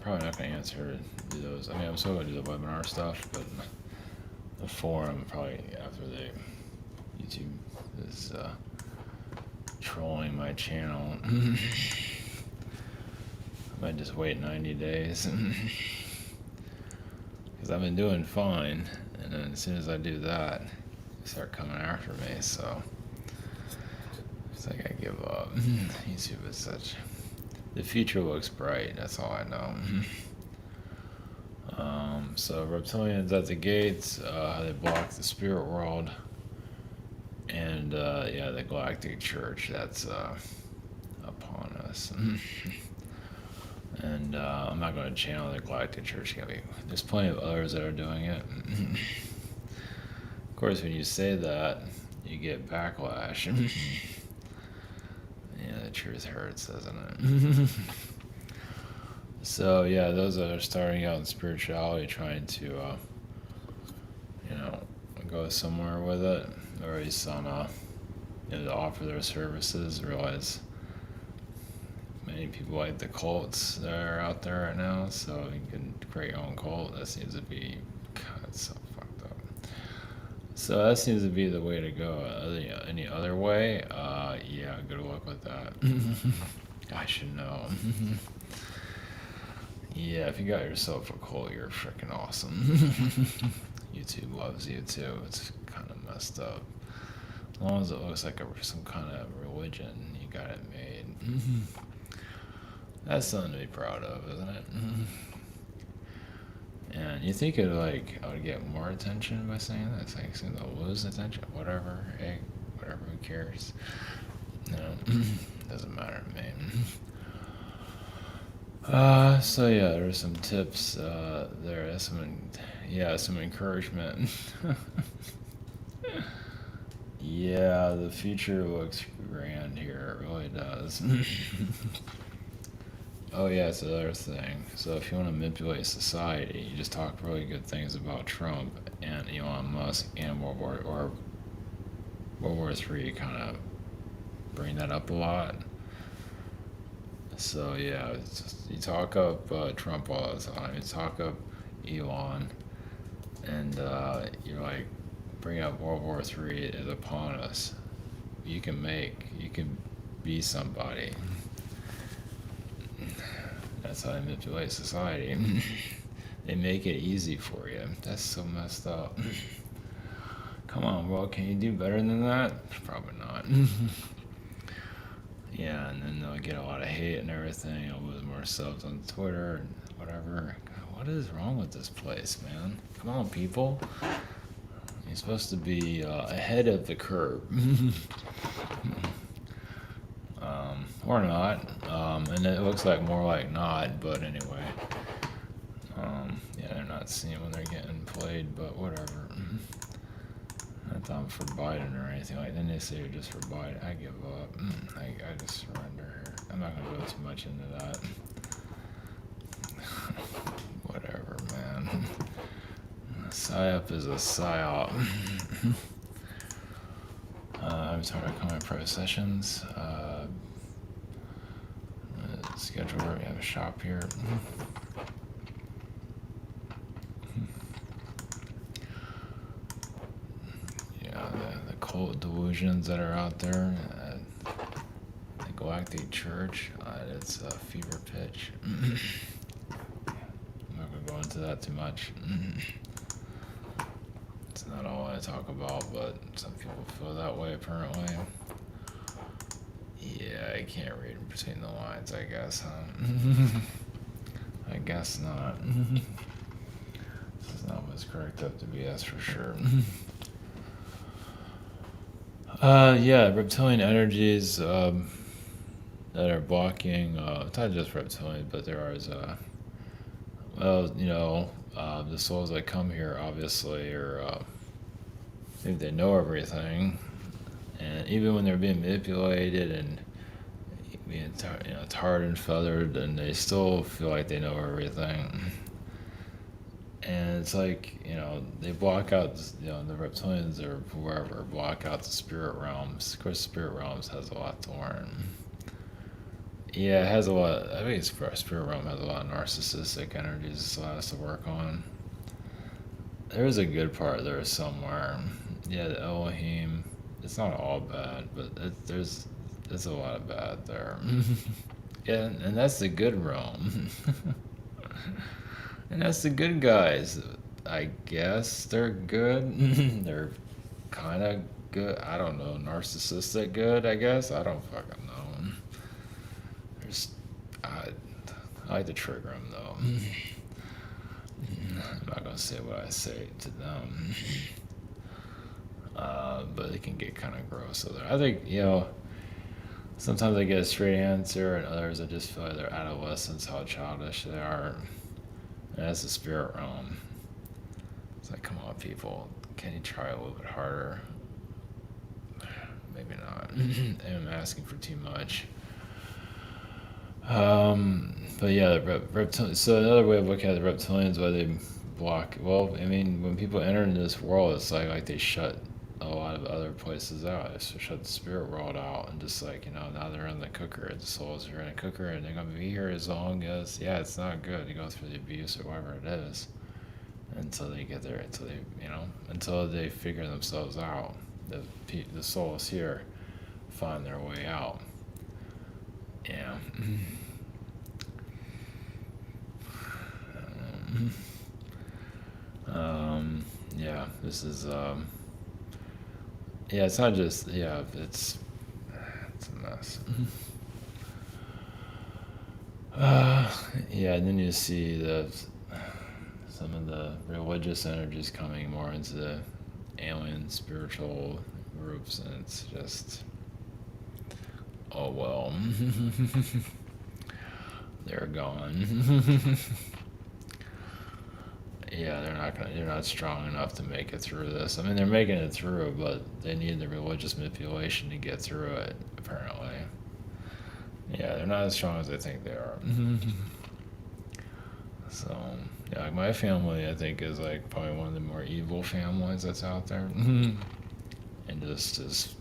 probably not going to answer those. I mean, I'm still going to do the webinar stuff, but the forum probably after the YouTube is trolling my channel. I might just wait 90 days because I've been doing fine, and then as soon as I do that, they start coming after me. So it's like I give up. YouTube is such. The future looks bright. That's all I know. So Reptilians at the gates. They block the spirit world. And yeah, the Galactic Church, that's upon us. And I'm not going to channel the Galactic Church. There's plenty of others that are doing it. Of course, when you say that, you get backlash. Yeah, the truth hurts, doesn't it? So yeah, those that are starting out in spirituality, trying to, go somewhere with it, or at least on, to offer their services, realize many people like the cults that are out there right now, so you can create your own cult. That seems to be, God, it's so fucked up. So that seems to be the way to go. Any other way? Yeah, good luck with that. I should know. Yeah, if you got yourself a cult, you're freaking awesome. YouTube loves you too. It's kind of messed up. As long as it looks like some kind of religion, you got it made. That's something to be proud of, isn't it? And you think I would get more attention by saying that? It's like, it's gonna lose attention. Whatever, hey, whatever, who cares? Doesn't matter to me. So yeah, there's some tips there. Some encouragement. Yeah, the future looks grand here. It really does. Oh yeah, it's another thing. So if you want to manipulate society, you just talk really good things about Trump and Elon Musk and World War III. Kind of bring that up a lot. So yeah, it's just, you talk up Trump all the time. You talk up Elon, and you're like, bring up World War III is upon us. You can be somebody. That's how they manipulate society. They make it easy for you. That's so messed up. Come on, world, can you do better than that? Probably not. Yeah, and then they'll get a lot of hate and everything. You'll lose more subs on Twitter and whatever. What is wrong with this place, man? Come on, people. You're supposed to be ahead of the curve. Or not. And it looks like more like not, but anyway. Yeah, they're not seeing when they're getting played, but whatever. Not that I'm for Biden or anything like that. Then they say you're just for Biden. I give up. I just surrender here. I'm not going to go too much into that. Whatever, man. A PSYOP is a PSYOP. I'm talking about coming pro sessions. Schedule where we have a shop here. Yeah, the cult delusions that are out there. The Galactic Church, it's a fever pitch. I'm not going to go into that too much. It's not all I talk about, but some people feel that way apparently. Yeah, I can't read between the lines, I guess, huh? I guess not. This is not what's correct up to be, that's for sure. Yeah, reptilian energies that are blocking, it's not just reptilian, but there are, the souls that come here, obviously, think they know everything. And even when they're being manipulated and being tarred and feathered, and they still feel like they know everything. And it's like, they block out, the reptilians or whoever block out the spirit realms. Of course, spirit realms has a lot to learn. Yeah, it has a lot. I think it's spirit realm has a lot of narcissistic energies. So it has to work on. There's a good part there somewhere. Yeah, the Elohim. It's not all bad, but there's a lot of bad there. Yeah, and that's the good realm. And that's the good guys. I guess they're good. They're kind of good. I don't know. Narcissistic good, I guess. I don't fucking know. There's, I, I like to trigger them though. I'm not gonna say what I say to them. But it can get kind of gross. So I think, sometimes I get a straight answer, and others I just feel like they're adolescents, how childish they are. And that's the spirit realm. It's like, come on, people, can you try a little bit harder? Maybe not. I'm asking for too much. But yeah, so another way of looking at the reptilians, why they block. Well, I mean, when people enter into this world, it's like they shut a lot of other places out. They shut the spirit world out, and just like now they're in the cooker. The souls are in a cooker, and they're gonna be here as long as it's not good to go through the abuse or whatever it is, until they get there, until they figure themselves out. The souls here find their way out. Yeah. Yeah, this is it's not just it's a mess. And then you see some of the religious energies coming more into the alien spiritual groups, and it's just, oh well. They're gone. Yeah, they're not strong enough to make it through this. I mean, they're making it through, but they need the religious manipulation to get through it, apparently. Yeah, they're not as strong as they think they are. So, like my family, I think, is like probably one of the more evil families that's out there. And just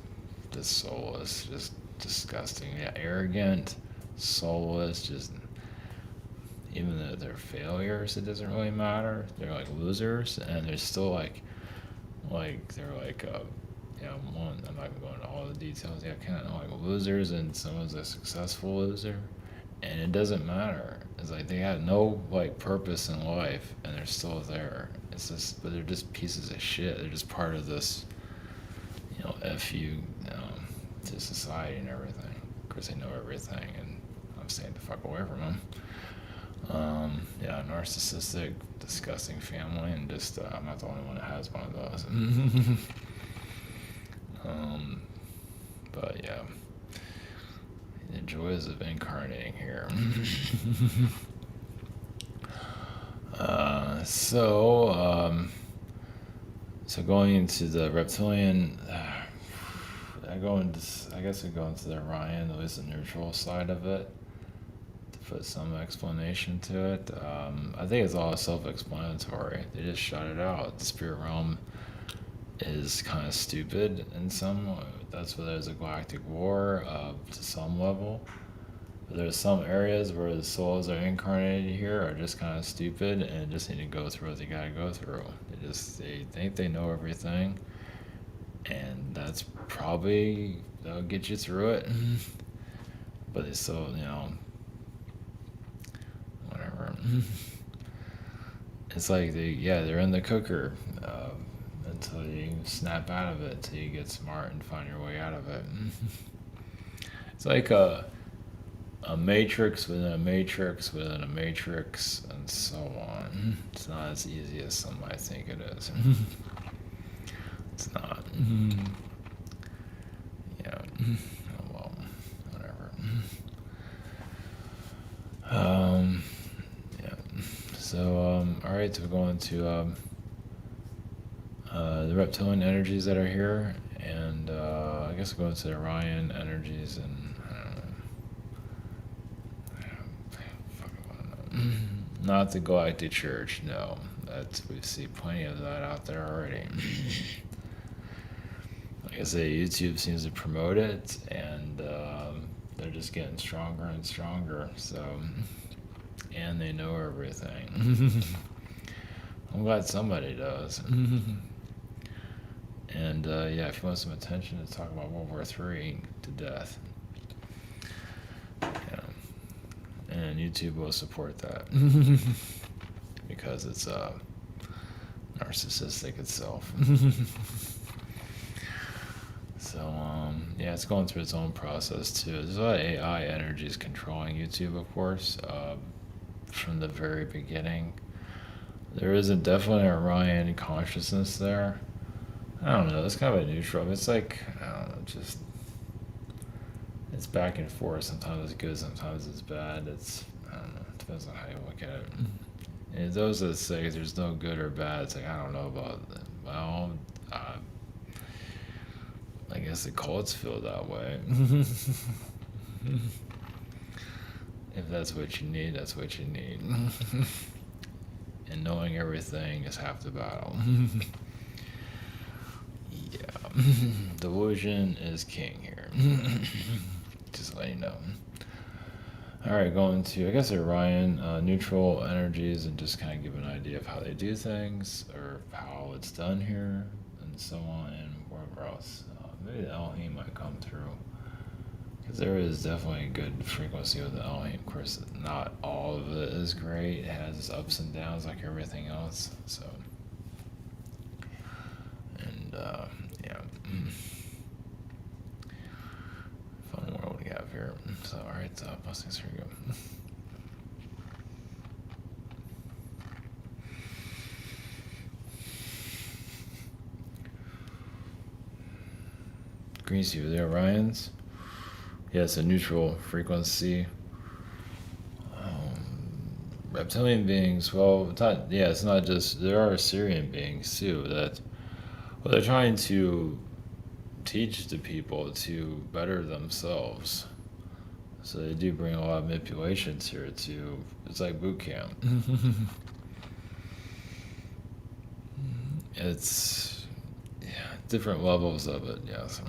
soulless, just disgusting. Yeah, arrogant, soulless, just. Even though they're failures, it doesn't really matter. They're like losers, and they're still like they're like one. I'm not gonna go into all the details. Yeah, kind of like losers, and someone's a successful loser, and it doesn't matter. It's like they have no like purpose in life, and they're still there. It's just, but they're just pieces of shit. They're just part of this, to society and everything. Of course, they know everything, and I'm staying the fuck away from them. Narcissistic, disgusting family, and just I'm not the only one that has one of those. But yeah, the joys of incarnating here. So going into the reptilian, I guess we go into the Orion, at least the neutral side of it, put some explanation to it. I think it's all self-explanatory. They just shut it out. The spirit realm is kind of stupid in some. That's where there's a galactic war to some level. But there's some areas where the souls are incarnated here are just kind of stupid and just need to go through what they gotta go through. They think they know everything, and that's probably that'll get you through it. But it's still whatever. It's like they're in the cooker until you snap out of it, until you get smart and find your way out of it. It's like a matrix within a matrix within a matrix, and so on. It's not as easy as some might think it is. It's not. Yeah. Oh well, whatever. So, all right, so we're going to the reptilian energies that are here, and I guess we'll go into the Orion energies, and I don't know. Not the Galactic Church, no. We see plenty of that out there already. Like I say, YouTube seems to promote it, and they're just getting stronger and stronger. So, and they know everything. I'm glad somebody does. And yeah, if you want some attention, let's talk about World War III to death. Yeah. And YouTube will support that because it's narcissistic itself. So yeah, it's going through its own process too. There's a lot of AI energies controlling YouTube, of course, from the very beginning. There is definitely an Orion consciousness there. I don't know. It's kind of a neutral. It's like, I don't know, just it's back and forth. Sometimes it's good, sometimes it's bad. I don't know. It depends on how you look at it. And those that say there's no good or bad, it's like, I don't know about that. Well, I guess the cults feel that way. If that's what you need, that's what you need. And knowing everything is half the battle. Yeah. Delusion is king here. Just letting you know. Alright, going to, I guess, Orion, neutral energies, and just kind of give an idea of how they do things, or how it's done here, and so on, and wherever else. Maybe the Elohim might come through, because there is definitely a good frequency with the Elohim. Of course, not all of it is great. It has its ups and downs like everything else. So, and yeah, fun world we have here. So, all right, blessings. Here we go. Grease you, the Orions. Yeah, it's a neutral frequency. Reptilian beings, well, it's not just, there are Assyrian beings too, that, well, they're trying to teach the people to better themselves. So they do bring a lot of manipulations here too. It's like boot camp. It's different levels of it, yes.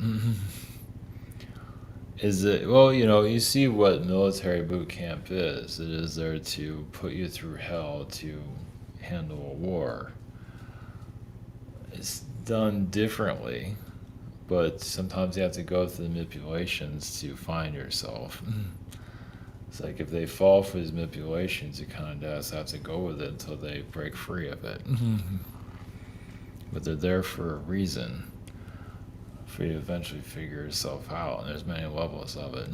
Is it, well, you see what military boot camp is. It is there to put you through hell to handle a war. It's done differently, but sometimes you have to go through the manipulations to find yourself. It's like if they fall for these manipulations, you kind of just have to go with it until they break free of it. But they're there for a reason, for you to eventually figure yourself out, and there's many levels of it.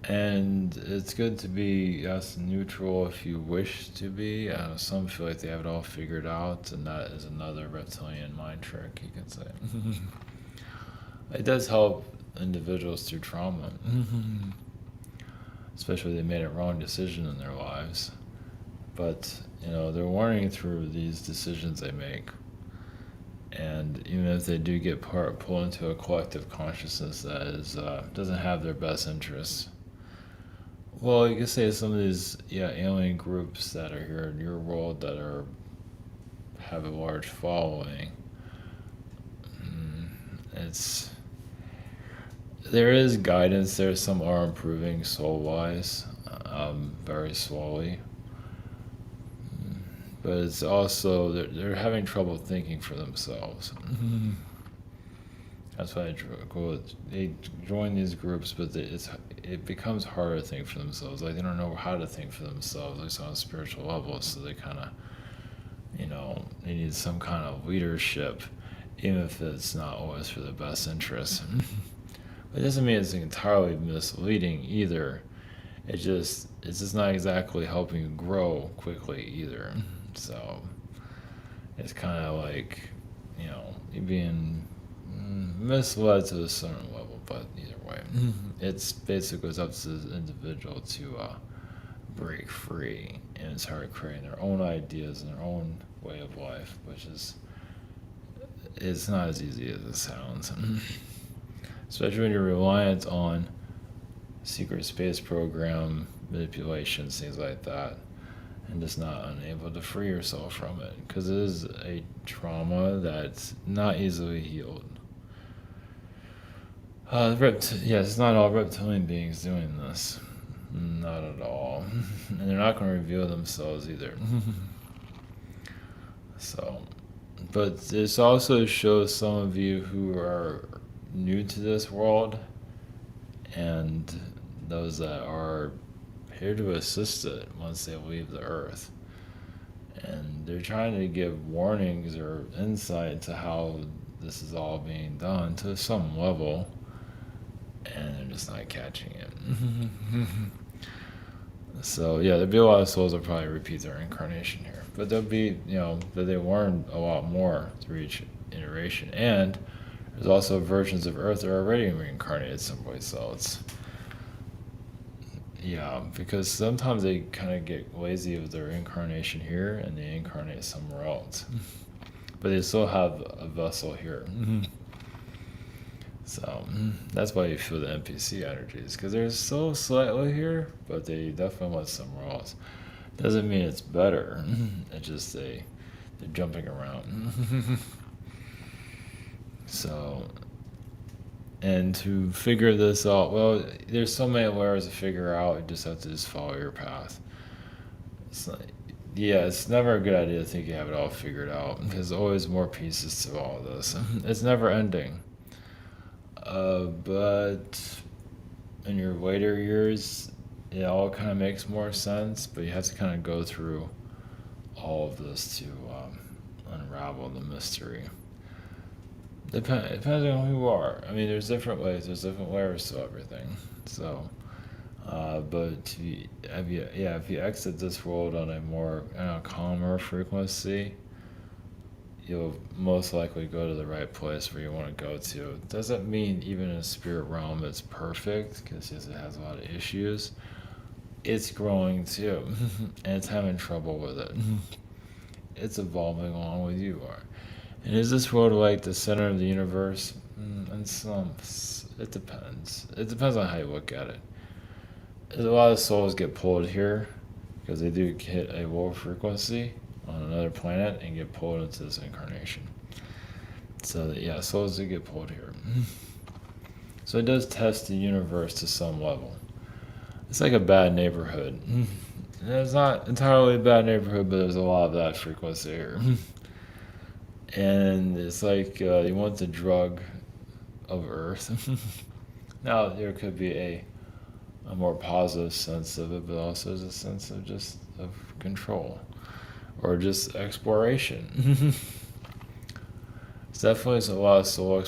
And it's good to be, yes, neutral if you wish to be. Some feel like they have it all figured out, and that is another reptilian mind trick, you could say. It does help individuals through trauma, especially if they made a wrong decision in their lives. But, they're learning through these decisions they make. And even if they do get pulled into a collective consciousness that is doesn't have their best interests, well, you could say some of these alien groups that are here in your world that have a large following. There is guidance there. Some are improving soul wise, very slowly. But it's also, they're having trouble thinking for themselves. That's why they join these groups, but it becomes harder to think for themselves. Like, they don't know how to think for themselves, at least on a spiritual level. So they kind of, they need some kind of leadership, even if it's not always for the best interest. It doesn't mean it's entirely misleading either. It's just not exactly helping you grow quickly either. So it's kind of like, you're being misled to a certain level, but either way, it's basically it's up to the individual to break free and start creating their own ideas and their own way of life, which it's not as easy as it sounds. Especially when you're reliant on secret space program manipulations, things like that, and just not unable to free yourself from it, because it is a trauma that's not easily healed. Yeah, it's not all reptilian beings doing this. Not at all. And they're not going to reveal themselves either. So, but this also shows some of you who are new to this world and those that are here to assist it once they leave the earth. And they're trying to give warnings or insight to how this is all being done to some level, and they're just not catching it. So yeah, there'll be a lot of souls that probably repeat their incarnation here, but there'll be, that they learn a lot more through each iteration. And there's also versions of Earth that are already reincarnated someplace else. Yeah, because sometimes they kind of get lazy with their incarnation here and they incarnate somewhere else, but they still have a vessel here. So that's why you feel the NPC energies, because they're still slightly here, but they definitely went somewhere else. Doesn't mean it's better. It's just they're jumping around. So, and to figure this out, well, there's so many layers to figure out. You just have to just follow your path. It's like, yeah, it's never a good idea to think you have it all figured out. There's always more pieces to all of this. It's never ending. But in your later years, it all kind of makes more sense, but you have to kind of go through all of this to unravel the mystery. Depending on who you are. I mean, there's different ways, there's different layers to everything. So, but if you exit this world on a more calmer frequency, you'll most likely go to the right place where you want to go to. Doesn't mean even in a spirit realm it's perfect, because it has a lot of issues. It's growing too, and it's having trouble with it. It's evolving along with you are. And is this world like the center of the universe? In some, it depends. It depends on how you look at it. A lot of souls get pulled here because they do hit a low frequency on another planet and get pulled into this incarnation. So yeah, souls do get pulled here. So it does test the universe to some level. It's like a bad neighborhood. It's not entirely a bad neighborhood, but there's a lot of that frequency here. And it's like you want the drug of Earth. Now there could be a more positive sense of it, but also there's a sense of just of control or just exploration. It's definitely a lot of soul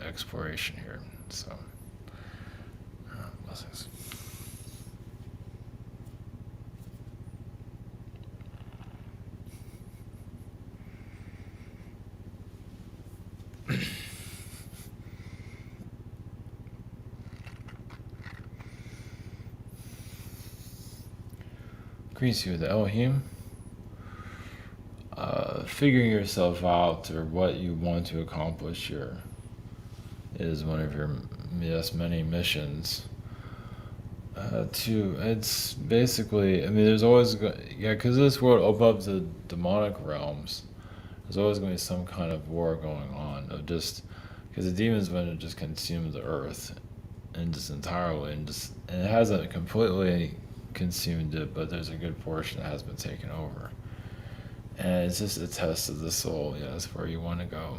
exploration here. So, blessings. Grease you with the Elohim. Figuring yourself out or what you want to accomplish here is one of your many missions. It's basically, there's always, because this world opened up to demonic realms, there's always going to be some kind of war going on, of just, because the demons want to just consume the earth, and just entirely, and it hasn't completely consumed it, but there's a good portion that has been taken over. And it's just a test of the soul. Yeah, that's where you want to go.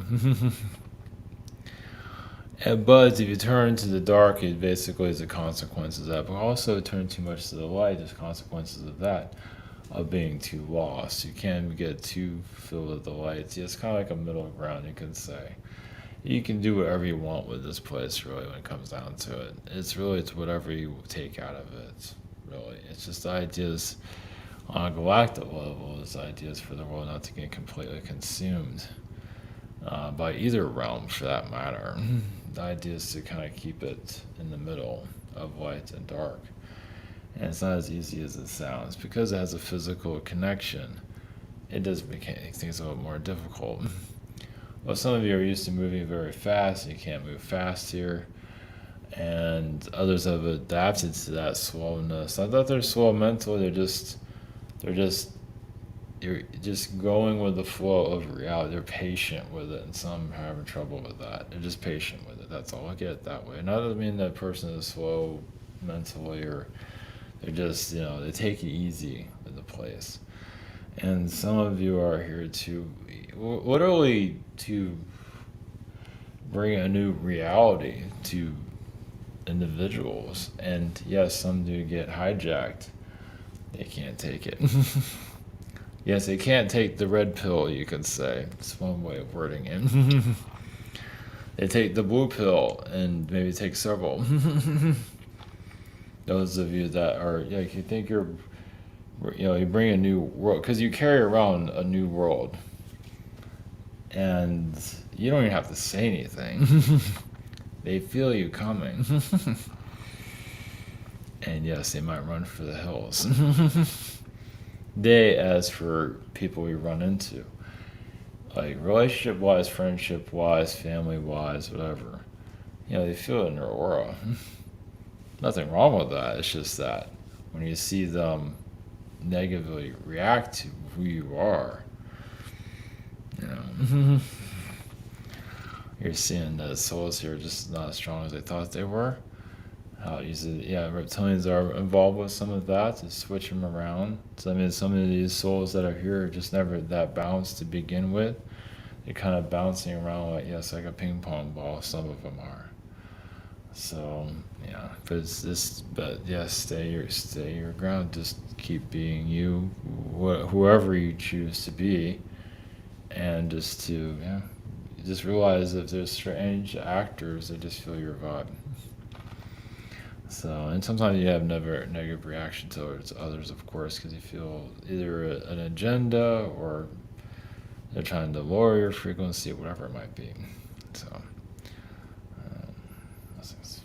But if you turn to the dark, it basically is the consequences of that. But also turn too much to the light, there's consequences of that, of being too lost. You can't get too filled with the light. It's kind of like a middle ground, you can say. You can do whatever you want with this place, really, when it comes down to it. It's whatever you take out of it, really. It's just the ideas on a galactic level, it's ideas for the world not to get completely consumed by either realm, for that matter. The idea is to kind of keep it in the middle of light and dark. And it's not as easy as it sounds. Because it has a physical connection, it does make things a little more difficult. Well, some of you are used to moving very fast, you can't move fast here. And others have adapted to that slowness. Not that they're slow mentally, they're just you're just going with the flow of reality. They're patient with it, and some are having trouble with that. They're just patient with it. That's all. Look at it that way. Not doesn't mean that person is slow mentally, or they're just, they take it easy with the place. And some of you are here to literally to bring a new reality to individuals. And yes, some do get hijacked. They can't take it. Yes, they can't take the red pill, you could say. It's one way of wording it. They take the blue pill and maybe take several. Those of you that are, like, you think you're, you bring a new world, because you carry around a new world. And you don't even have to say anything. They feel you coming. And yes, they might run for the hills. They, as for people we run into, like relationship-wise, friendship-wise, family-wise, whatever, they feel it in their aura. Nothing wrong with that. It's just that when you see them negatively react to who you are, you're seeing that souls here are just not as strong as they thought they were. Reptilians are involved with some of that to switch them around. So, some of these souls that are here are just never that balanced to begin with. They're kind of bouncing around like a ping pong ball. Some of them are. So, stay your ground. Just keep being you, whoever you choose to be, and just realize if there's strange actors, they just feel your vibe. So, and sometimes you have never negative reaction towards others, of course, because you feel either an agenda or they're trying to lower your frequency, whatever it might be. So, blessings.